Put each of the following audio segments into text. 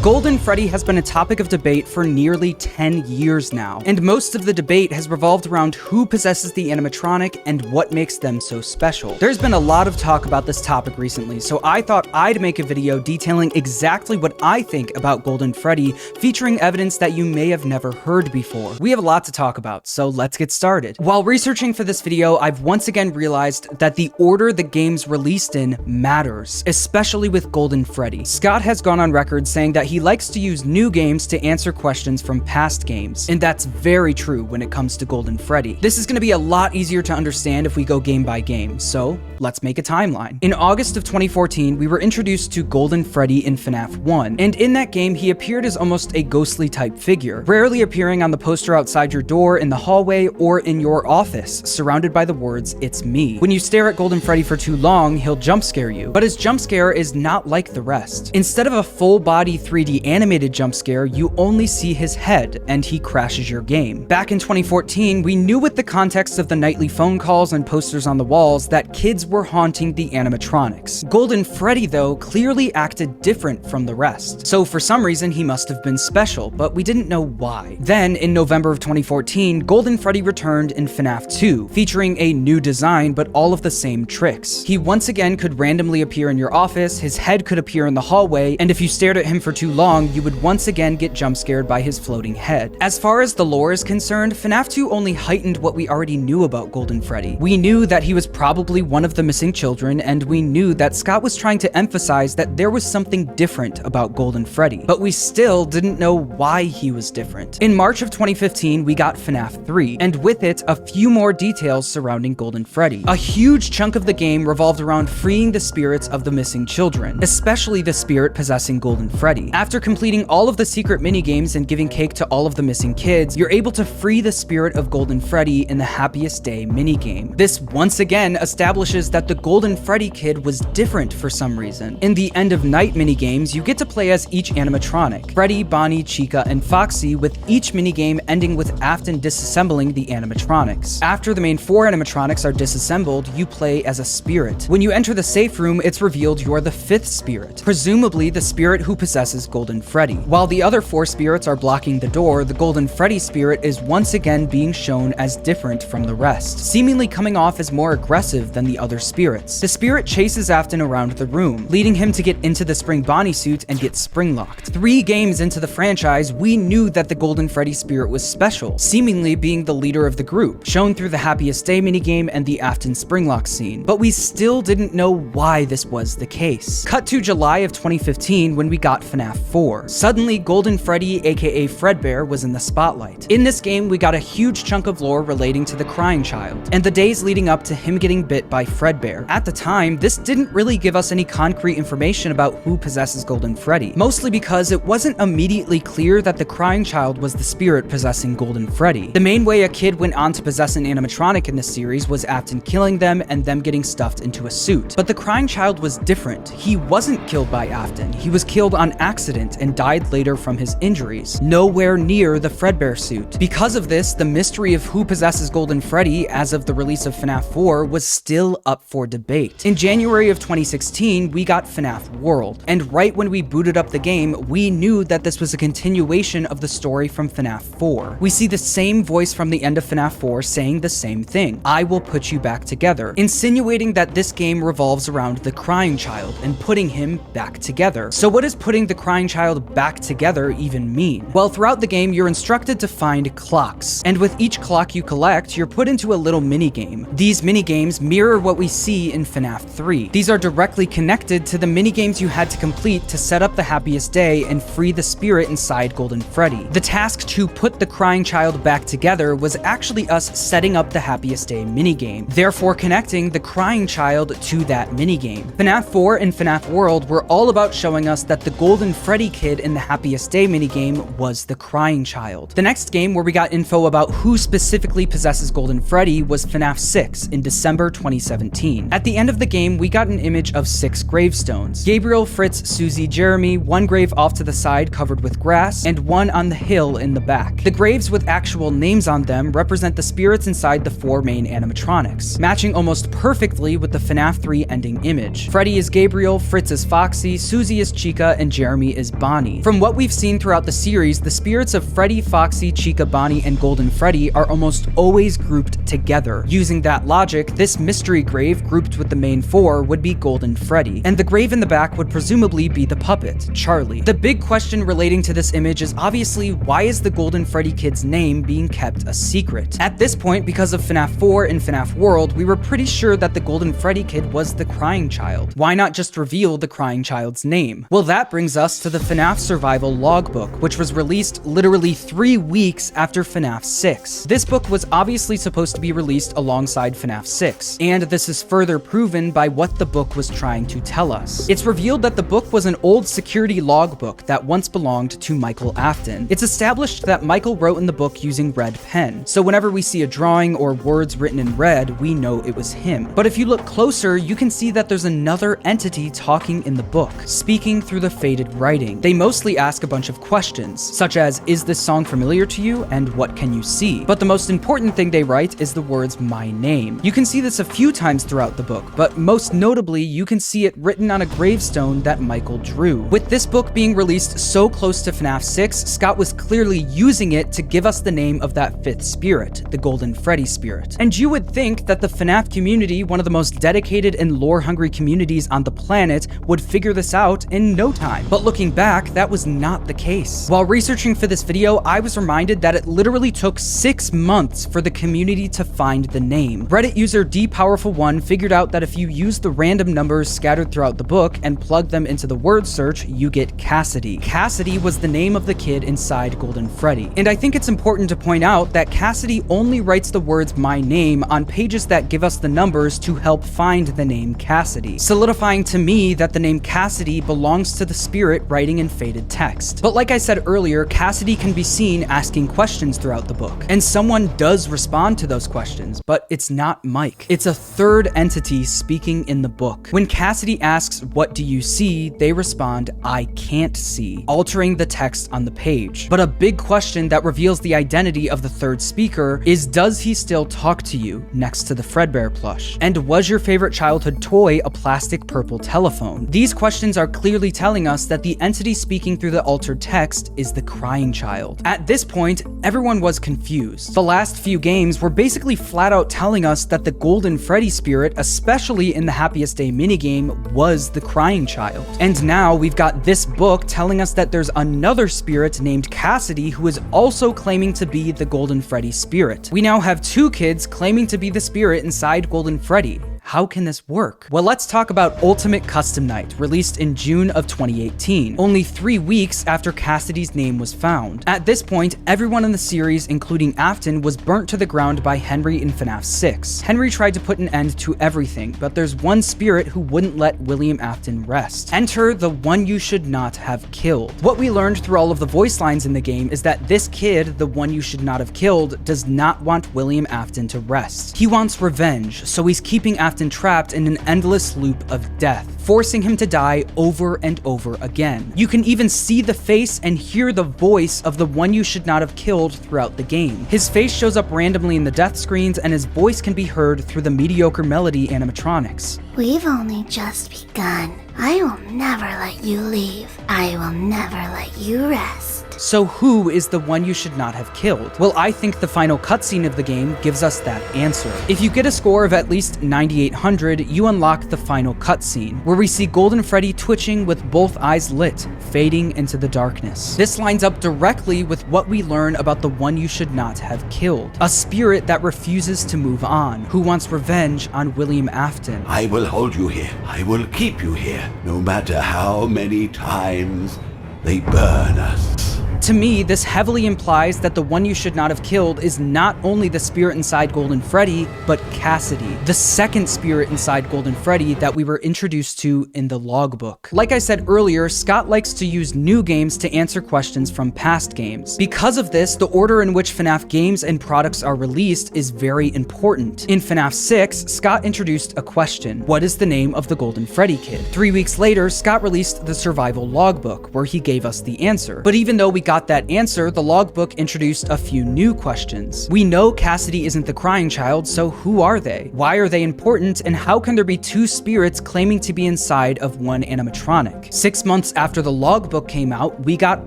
Golden Freddy has been a topic of debate for nearly 10 years now, and most of the debate has revolved around who possesses the animatronic and what makes them so special. There's been a lot of talk about this topic recently, so I thought I'd make a video detailing exactly what I think about Golden Freddy, featuring evidence that you may have never heard before. We have a lot to talk about, so let's get started. While researching for this video, I've once again realized that the order the game's released in matters, especially with Golden Freddy. Scott has gone on record saying that he likes to use new games to answer questions from past games, and that's very true when it comes to Golden Freddy. This is going to be a lot easier to understand if we go game by game, so let's make a timeline. In August of 2014, we were introduced to Golden Freddy in FNAF 1, and in that game, he appeared as almost a ghostly type figure, rarely appearing on the poster outside your door, in the hallway, or in your office, surrounded by the words, "It's me." When you stare at Golden Freddy for too long, he'll jump scare you, but his jump scare is not like the rest. Instead of a full body 3D animated jump scare, you only see his head, and he crashes your game. Back in 2014, we knew with the context of the nightly phone calls and posters on the walls that kids were haunting the animatronics. Golden Freddy, though, clearly acted different from the rest. So for some reason, he must have been special, but we didn't know why. Then, in November of 2014, Golden Freddy returned in FNAF 2, featuring a new design, but all of the same tricks. He once again could randomly appear in your office, his head could appear in the hallway, and if you stared at him for too long, you would once again get jump scared by his floating head. As far as the lore is concerned, FNAF 2 only heightened what we already knew about Golden Freddy. We knew that he was probably one of the missing children, and we knew that Scott was trying to emphasize that there was something different about Golden Freddy, but we still didn't know why he was different. In March of 2015, we got FNAF 3, and with it, a few more details surrounding Golden Freddy. A huge chunk of the game revolved around freeing the spirits of the missing children, especially the spirit possessing Golden Freddy. After completing all of the secret minigames and giving cake to all of the missing kids, you're able to free the spirit of Golden Freddy in the Happiest Day minigame. This once again establishes that the Golden Freddy kid was different for some reason. In the End of Night minigames, you get to play as each animatronic, Freddy, Bonnie, Chica, and Foxy, with each minigame ending with Afton disassembling the animatronics. After the main 4 animatronics are disassembled, you play as a spirit. When you enter the safe room, it's revealed you're the 5th spirit, presumably the spirit who possesses Golden Freddy. While the other 4 spirits are blocking the door, the Golden Freddy spirit is once again being shown as different from the rest, seemingly coming off as more aggressive than the other spirits. The spirit chases Afton around the room, leading him to get into the Spring Bonnie suit and get spring-locked. 3 games into the franchise, we knew that the Golden Freddy spirit was special, seemingly being the leader of the group, shown through the Happiest Day minigame and the Afton springlock scene, but we still didn't know why this was the case. Cut to July of 2015 when we got FNAF 4. Suddenly, Golden Freddy, aka Fredbear, was in the spotlight. In this game, we got a huge chunk of lore relating to the crying child, and the days leading up to him getting bit by Fredbear. At the time, this didn't really give us any concrete information about who possesses Golden Freddy, mostly because it wasn't immediately clear that the crying child was the spirit possessing Golden Freddy. The main way a kid went on to possess an animatronic in this series was Afton killing them and them getting stuffed into a suit. But the crying child was different. He wasn't killed by Afton. He was killed on accident and died later from his injuries, nowhere near the Fredbear suit. Because of this, the mystery of who possesses Golden Freddy as of the release of FNAF 4 was still up for debate. In January of 2016, we got FNAF World, and right when we booted up the game, we knew that this was a continuation of the story from FNAF 4. We see the same voice from the end of FNAF 4 saying the same thing, "I will put you back together," insinuating that this game revolves around the crying child and putting him back together. So what does putting the crying child back together even mean? Well, throughout the game, you're instructed to find clocks, and with each clock you collect, you're put into a little minigame. These minigames mirror what we see in FNAF 3. These are directly connected to the minigames you had to complete to set up the Happiest Day and free the spirit inside Golden Freddy. The task to put the crying child back together was actually us setting up the Happiest Day minigame, therefore connecting the crying child to that minigame. FNAF 4 and FNAF World were all about showing us that the Golden Freddy kid in the Happiest Day minigame was the crying child. The next game where we got info about who specifically possesses Golden Freddy was FNAF 6 in December 2017. At the end of the game, we got an image of 6 gravestones: Gabriel, Fritz, Susie, Jeremy, 1 grave off to the side covered with grass, and 1 on the hill in the back. The graves with actual names on them represent the spirits inside the 4 main animatronics, matching almost perfectly with the FNAF 3 ending image. Freddy is Gabriel, Fritz is Foxy, Susie is Chica, and Jeremy is Bonnie. From what we've seen throughout the series, the spirits of Freddy, Foxy, Chica, Bonnie, and Golden Freddy are almost always grouped together. Using that logic, this mystery grave grouped with the main four would be Golden Freddy, and the grave in the back would presumably be the puppet, Charlie. The big question relating to this image is obviously, why is the Golden Freddy kid's name being kept a secret? At this point, because of FNAF 4 and FNAF World, we were pretty sure that the Golden Freddy kid was the crying child. Why not just reveal the crying child's name? Well, that brings us to the FNAF Survival Logbook, which was released literally 3 weeks after FNAF 6. This book was obviously supposed to be released alongside FNAF 6, and this is further proven by what the book was trying to tell us. It's revealed that the book was an old security logbook that once belonged to Michael Afton. It's established that Michael wrote in the book using red pen, so whenever we see a drawing or words written in red, we know it was him. But if you look closer, you can see that there's another entity talking in the book, speaking through the faded writing. They mostly ask a bunch of questions, such as, is this song familiar to you, and what can you see? But the most important thing they write is the words, my name. You can see this a few times throughout the book, but most notably, you can see it written on a gravestone that Michael drew. With this book being released so close to FNAF 6, Scott was clearly using it to give us the name of that fifth spirit, the Golden Freddy spirit. And you would think that the FNAF community, one of the most dedicated and lore-hungry communities on the planet, would figure this out in no time. But looking back, that was not the case. While researching for this video, I was reminded that it literally took 6 months for the community to find the name. Reddit user DPowerful1 figured out that if you use the random numbers scattered throughout the book and plug them into the word search, you get Cassidy. Cassidy was the name of the kid inside Golden Freddy. And I think it's important to point out that Cassidy only writes the words my name on pages that give us the numbers to help find the name Cassidy, solidifying to me that the name Cassidy belongs to the spirit writing in faded text. But like I said earlier, Cassidy can be seen asking questions throughout the book, and someone does respond to those questions, but it's not Mike. It's a third entity speaking in the book. When Cassidy asks, what do you see? They respond, I can't see, altering the text on the page. But a big question that reveals the identity of the third speaker is, does he still talk to you next to the Fredbear plush? And was your favorite childhood toy a plastic purple telephone? These questions are clearly telling us that the entity speaking through the altered text is the crying child. At this point, everyone was confused. The last few games were basically flat out telling us that the Golden Freddy spirit, especially in the Happiest Day minigame, was the crying child. And now we've got this book telling us that there's another spirit named Cassidy who is also claiming to be the Golden Freddy spirit. We now have 2 kids claiming to be the spirit inside Golden Freddy. How can this work? Well, let's talk about Ultimate Custom Night, released in June of 2018, only 3 weeks after Cassidy's name was found. At this point, everyone in the series, including Afton, was burnt to the ground by Henry in FNAF 6. Henry tried to put an end to everything, but there's one spirit who wouldn't let William Afton rest. Enter the one you should not have killed. What we learned through all of the voice lines in the game is that this kid, the one you should not have killed, does not want William Afton to rest. He wants revenge, so he's keeping Afton trapped in an endless loop of death, forcing him to die over and over again. You can even see the face and hear the voice of the one you should not have killed throughout the game. His face shows up randomly in the death screens, and his voice can be heard through the mediocre melody animatronics. We've only just begun. I will never let you leave. I will never let you rest. So who is the one you should not have killed? Well, I think the final cutscene of the game gives us that answer. If you get a score of at least 9800, you unlock the final cutscene, where we see Golden Freddy twitching with both eyes lit, fading into the darkness. This lines up directly with what we learn about the one you should not have killed, a spirit that refuses to move on, who wants revenge on William Afton. I will hold you here. I will keep you here, no matter how many times they burn us. To me, this heavily implies that the one you should not have killed is not only the spirit inside Golden Freddy, but Cassidy, the second spirit inside Golden Freddy that we were introduced to in the logbook. Like I said earlier, Scott likes to use new games to answer questions from past games. Because of this, the order in which FNAF games and products are released is very important. In FNAF 6, Scott introduced a question: what is the name of the Golden Freddy kid? 3 weeks later, Scott released the survival logbook, where he gave us the answer. But even though we got got that answer, the logbook introduced a few new questions. We know Cassidy isn't the crying child, so who are they? Why are they important, and how can there be two spirits claiming to be inside of one animatronic? 6 months after the logbook came out, we got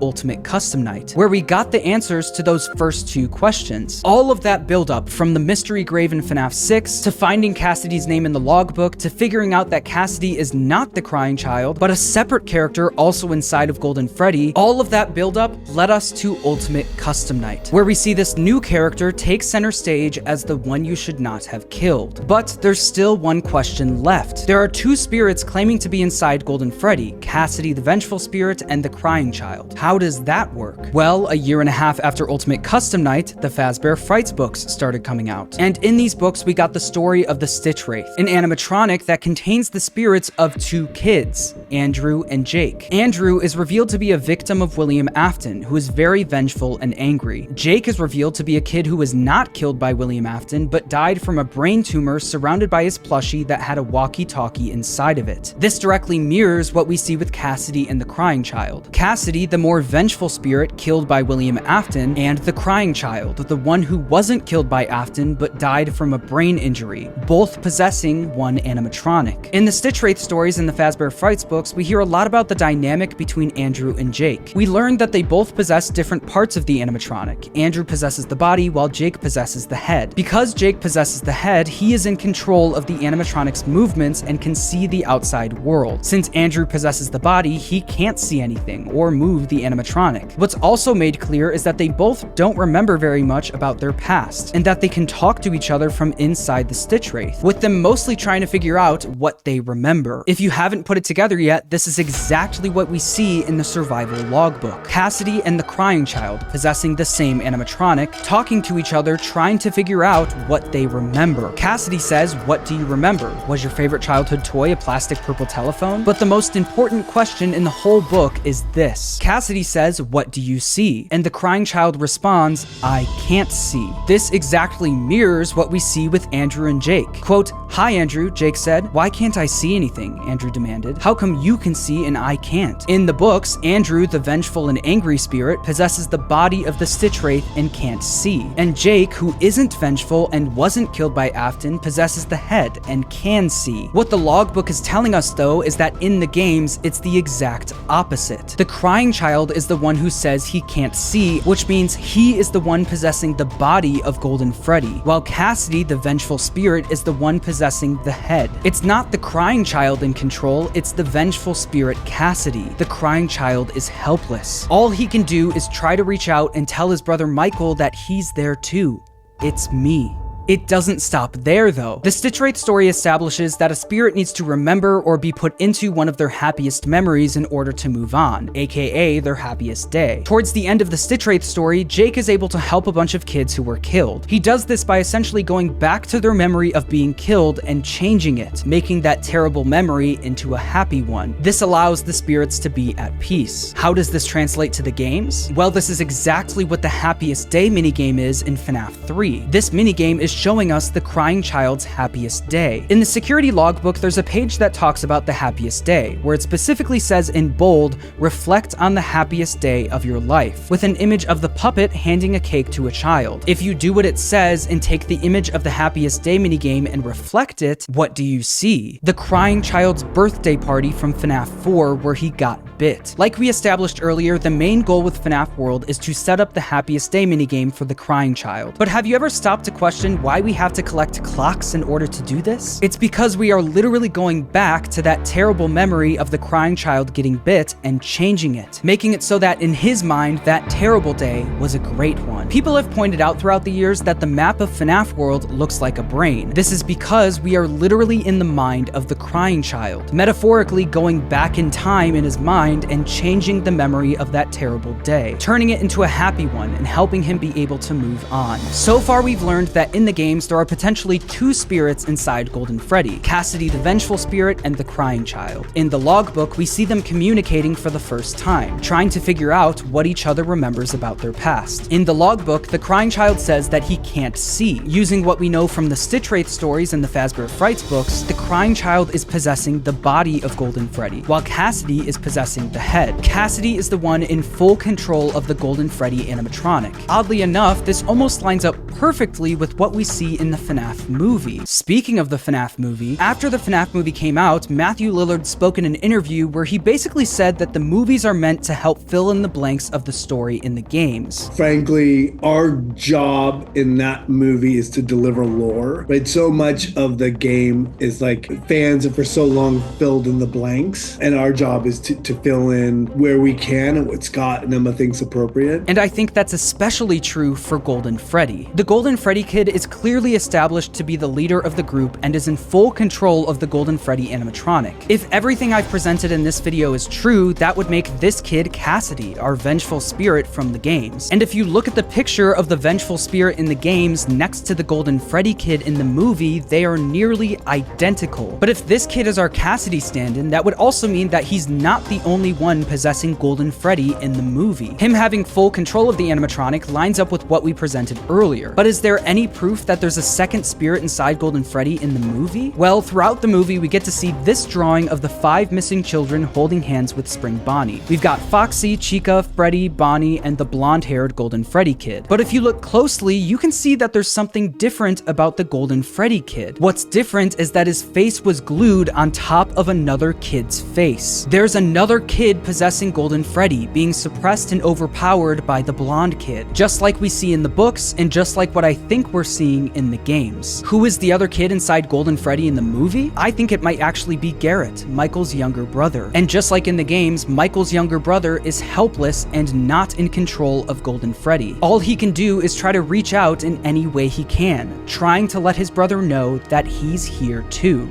Ultimate Custom Night, where we got the answers to those first two questions. All of that build-up, from the mystery grave in FNAF 6, to finding Cassidy's name in the logbook, to figuring out that Cassidy is not the crying child, but a separate character also inside of Golden Freddy, all of that build-up led us to Ultimate Custom Night, where we see this new character take center stage as the one you should not have killed. But there's still one question left. There are two spirits claiming to be inside Golden Freddy, Cassidy the Vengeful Spirit and the Crying Child. How does that work? Well, a year and a half after Ultimate Custom Night, the Fazbear Frights books started coming out. And in these books, we got the story of the Stitch Wraith, an animatronic that contains the spirits of two kids, Andrew and Jake. Andrew is revealed to be a victim of William Afton, who is very vengeful and angry. Jake is revealed to be a kid who was not killed by William Afton, but died from a brain tumor surrounded by his plushie that had a walkie-talkie inside of it. This directly mirrors what we see with Cassidy and the Crying Child. Cassidy, the more vengeful spirit killed by William Afton, and the Crying Child, the one who wasn't killed by Afton but died from a brain injury, both possessing one animatronic. In the Stitch Wraith stories in the Fazbear Frights books, we hear a lot about the dynamic between Andrew and Jake. We learned that they both possess different parts of the animatronic. Andrew possesses the body while Jake possesses the head. Because Jake possesses the head, he is in control of the animatronic's movements and can see the outside world. Since Andrew possesses the body, he can't see anything or move the animatronic. What's also made clear is that they both don't remember very much about their past, and that they can talk to each other from inside the Stitch Wraith, with them mostly trying to figure out what they remember. If you haven't put it together yet, this is exactly what we see in the survival logbook. Cassidy and the Crying Child possessing the same animatronic, talking to each other, trying to figure out what they remember. Cassidy says, "What do you remember? Was your favorite childhood toy a plastic purple telephone?" But the most important question in the whole book is this. Cassidy says, "What do you see?" And the Crying Child responds, "I can't see." This exactly mirrors what we see with Andrew and Jake. Quote, "Hi Andrew," Jake said. "Why can't I see anything?" Andrew demanded. "How come you can see and I can't?" In the books, Andrew, the vengeful and angry spirit, possesses the body of the Stitch Wraith and can't see. And Jake, who isn't vengeful and wasn't killed by Afton, possesses the head and can see. What the logbook is telling us though is that in the games, it's the exact opposite. The Crying Child is the one who says he can't see, which means he is the one possessing the body of Golden Freddy, while Cassidy, the vengeful spirit, is the one possessing the head. It's not the Crying Child in control, it's the vengeful spirit Cassidy. The Crying Child is helpless. All he can do is try to reach out and tell his brother Michael that he's there too. It's me. It doesn't stop there though. The Stitch Wraith story establishes that a spirit needs to remember or be put into one of their happiest memories in order to move on, aka their happiest day. Towards the end of the Stitch Wraith story, Jake is able to help a bunch of kids who were killed. He does this by essentially going back to their memory of being killed and changing it, making that terrible memory into a happy one. This allows the spirits to be at peace. How does this translate to the games? Well, this is exactly what the happiest day minigame is in FNAF 3. This minigame is showing us the Crying Child's happiest day. In the security logbook, there's a page that talks about the happiest day, where it specifically says in bold, "Reflect on the happiest day of your life," with an image of the puppet handing a cake to a child. If you do what it says and take the image of the happiest day minigame and reflect it, what do you see? The Crying Child's birthday party from FNAF 4 where he got bit. Like we established earlier, the main goal with FNAF World is to set up the happiest day minigame for the Crying Child. But have you ever stopped to question why we have to collect clocks in order to do this? It's because we are literally going back to that terrible memory of the Crying Child getting bit and changing it, making it so that in his mind, that terrible day was a great one. People have pointed out throughout the years that the map of FNAF World looks like a brain. This is because we are literally in the mind of the Crying Child, metaphorically going back in time in his mind and changing the memory of that terrible day, turning it into a happy one and helping him be able to move on. So far, we've learned that in the the games, there are potentially two spirits inside Golden Freddy, Cassidy the Vengeful Spirit and the Crying Child. In the logbook, we see them communicating for the first time, trying to figure out what each other remembers about their past. In the logbook, the Crying Child says that he can't see. Using what we know from the Stitch Wraith stories and the Fazbear Frights books, the Crying Child is possessing the body of Golden Freddy, while Cassidy is possessing the head. Cassidy is the one in full control of the Golden Freddy animatronic. Oddly enough, this almost lines up perfectly with what we see in the FNAF movie. Speaking of the FNAF movie, after the FNAF movie came out, Matthew Lillard spoke in an interview where he basically said that the movies are meant to help fill in the blanks of the story in the games. Frankly, our job in that movie is to deliver lore, right? So much of the game is like fans have for so long filled in the blanks, and our job is to fill in where we can and what Scott and Emma thinks appropriate. And I think that's especially true for Golden Freddy. The Golden Freddy kid is clearly established to be the leader of the group and is in full control of the Golden Freddy animatronic. If everything I've presented in this video is true, that would make this kid Cassidy, our vengeful spirit from the games. And if you look at the picture of the vengeful spirit in the games next to the Golden Freddy kid in the movie, they are nearly identical. But if this kid is our Cassidy stand-in, that would also mean that he's not the only one possessing Golden Freddy in the movie. Him having full control of the animatronic lines up with what we presented earlier. But is there any proof that there's a second spirit inside Golden Freddy in the movie? Well, throughout the movie, we get to see this drawing of the 5 missing children holding hands with Spring Bonnie. We've got Foxy, Chica, Freddy, Bonnie, and the blonde-haired Golden Freddy kid. But if you look closely, you can see that there's something different about the Golden Freddy kid. What's different is that his face was glued on top of another kid's face. There's another kid possessing Golden Freddy, being suppressed and overpowered by the blonde kid, just like we see in the books and just like what I think we're seeing in the games. Who is the other kid inside Golden Freddy in the movie? I think it might actually be Garrett, Michael's younger brother. And just like in the games, Michael's younger brother is helpless and not in control of Golden Freddy. All he can do is try to reach out in any way he can, trying to let his brother know that he's here too.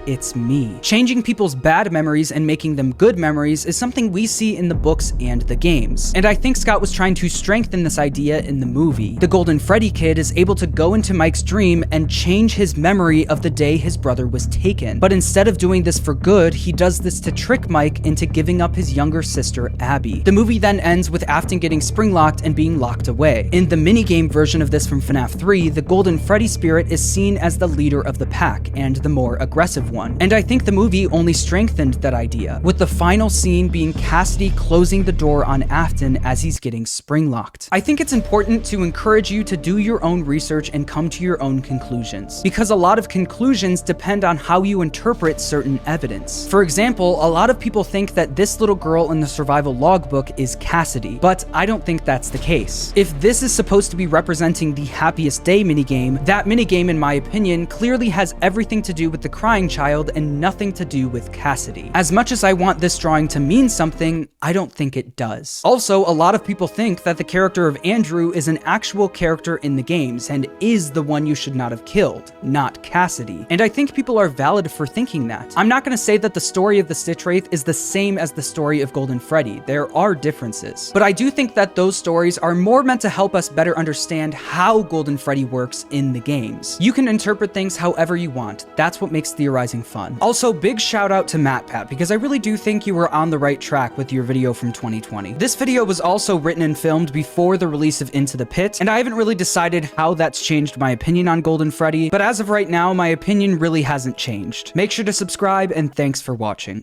It's me. Changing people's bad memories and making them good memories is something we see in the books and the games. And I think Scott was trying to strengthen this idea in the movie. The Golden Freddy kid is able to go into Mike's dream and change his memory of the day his brother was taken. But instead of doing this for good, he does this to trick Mike into giving up his younger sister, Abby. The movie then ends with Afton getting spring-locked and being locked away. In the minigame version of this from FNAF 3, the Golden Freddy spirit is seen as the leader of the pack and the more aggressive one. And I think the movie only strengthened that idea, with the final scene being Cassidy closing the door on Afton as he's getting spring-locked. I think it's important to encourage you to do your own research and come to your own conclusions, because a lot of conclusions depend on how you interpret certain evidence. For example, a lot of people think that this little girl in the survival logbook is Cassidy, but I don't think that's the case. If this is supposed to be representing the happiest day minigame, that minigame, in my opinion, clearly has everything to do with the Crying Child and nothing to do with Cassidy. As much as I want this drawing to mean something, I don't think it does. Also, a lot of people think that the character of Andrew is an actual character in the games and is the one you should not have killed, not Cassidy. And I think people are valid for thinking that. I'm not going to say that the story of the Stitch Wraith is the same as the story of Golden Freddy. There are differences. But I do think that those stories are more meant to help us better understand how Golden Freddy works in the games. You can interpret things however you want. That's what makes theorizing fun. Also, big shout out to MatPat, because I really do think you were on the right track with your video from 2020. This video was also written and filmed before the release of Into the Pit, and I haven't really decided how that's changed my opinion on Golden Freddy, but as of right now, my opinion really hasn't changed. Make sure to subscribe, and thanks for watching.